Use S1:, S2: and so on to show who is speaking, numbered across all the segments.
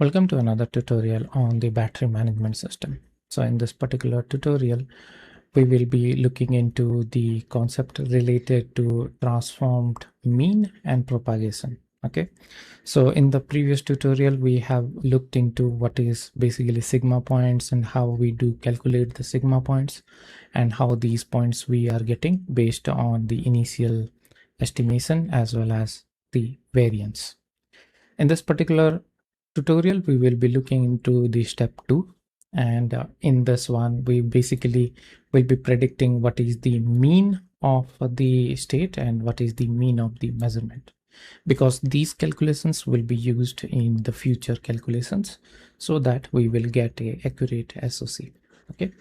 S1: Welcome to another tutorial on the battery management system. So in this particular tutorial, we will be looking into the concept related to transformed mean and propagation. Okay, so in the previous tutorial, we have looked into what is basically sigma points and how we do calculate the sigma points and how these points we are getting based on the initial estimation as well as the variance. In this particular tutorial, we will be looking into the step 2, and in this one we basically will be predicting what is the mean of the state and what is the mean of the measurement, because these calculations will be used in the future calculations so that we will get a accurate SOC. Okay,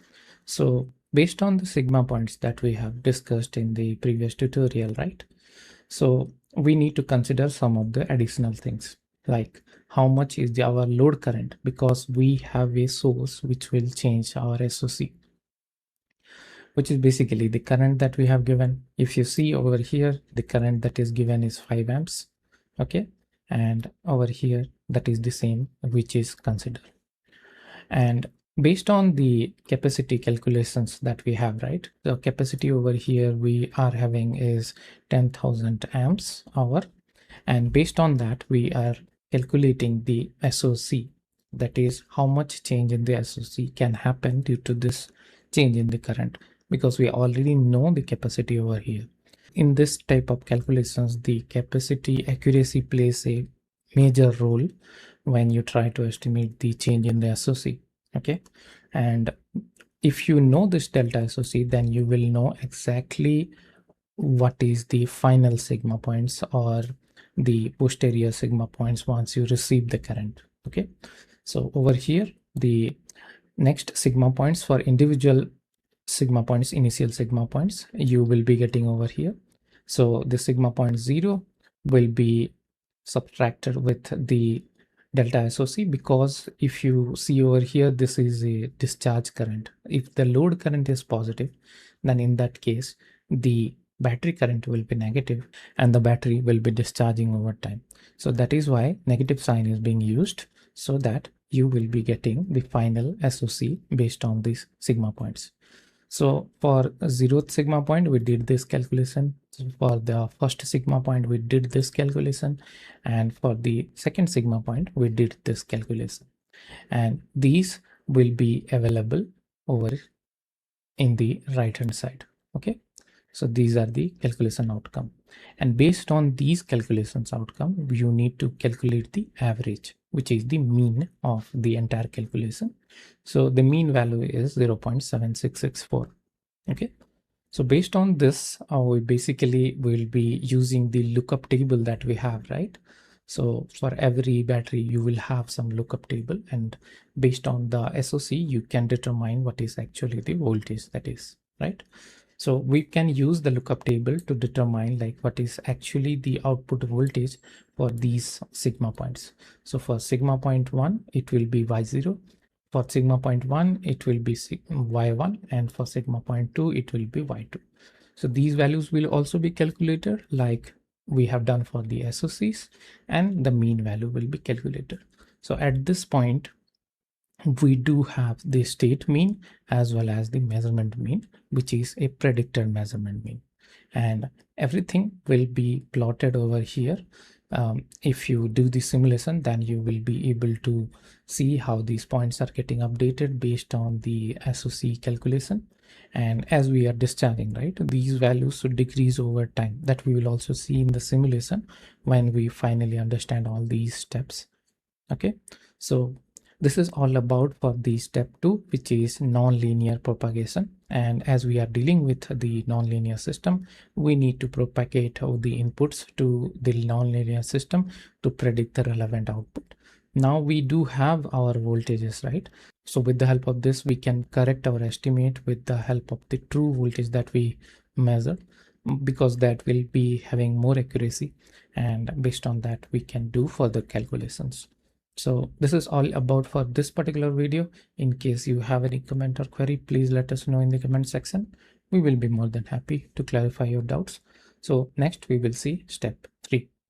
S1: so based on the sigma points that we have discussed in the previous tutorial, right? So we need to consider some of the additional things, like how much is our load current, because we have a source which will change our SOC, which is basically the current that we have given. If you see over here, the current that is given is 5 amps. Okay, and over here that is the same which is considered. And based on the capacity calculations that we have, right? The capacity over here we are having is 10,000 amps hour. And based on that, we are calculating the SOC. That is how much change in the SOC can happen due to this change in the current, because we already know the capacity over here. In this type of calculations, the capacity accuracy plays a major role when you try to estimate the change in the SOC. Okay, and if you know this delta SOC, then you will know exactly what is the final sigma points or the posterior sigma points once you receive the current. Okay, so over here the next sigma points for individual sigma points, initial sigma points, you will be getting over here. So the sigma point 0 will be subtracted with the delta SOC, because if you see over here, this is a discharge current. If the load current is positive, then in that case the battery current will be negative and the battery will be discharging over time. So that is why negative sign is being used, so that you will be getting the final SOC based on these sigma points. So for 0th sigma point, we did this calculation. For the first sigma point, we did this calculation. And for the second sigma point, we did this calculation. And these will be available over in the right hand side. Okay, so these are the calculation outcome. And based on these calculations outcome, you need to calculate the average, which is the mean of the entire calculation. So the mean value is 0.7664. Okay, so based on this, we basically will be using the lookup table that we have, right? So for every battery, you will have some lookup table, and based on the SOC, you can determine what is actually the voltage that is, right? So we can use the lookup table to determine like what is actually the output voltage for these sigma points. So for sigma point 1, it will be Y0. For sigma point 1, it will be Y1, and for sigma point 2, it will be Y2. So these values will also be calculated like we have done for the SOCs, and the mean value will be calculated. So at this point, we do have the state mean as well as the measurement mean, which is a predicted measurement mean, and everything will be plotted over here. If you do the simulation, then you will be able to see how these points are getting updated based on the SOC calculation. And as we are discharging, right, these values should decrease over time. That we will also see in the simulation when we finally understand all these steps. Okay, so this is all about for the step 2, which is nonlinear propagation. And as we are dealing with the nonlinear system, we need to propagate the inputs to the nonlinear system to predict the relevant output. Now we do have our voltages, right? So with the help of this, we can correct our estimate with the help of the true voltage that we measure, because that will be having more accuracy, and based on that we can do further calculations. So this is all about for this particular video. In case you have any comment or query, please let us know in the comment section. We will be more than happy to clarify your doubts. So next we will see step 3.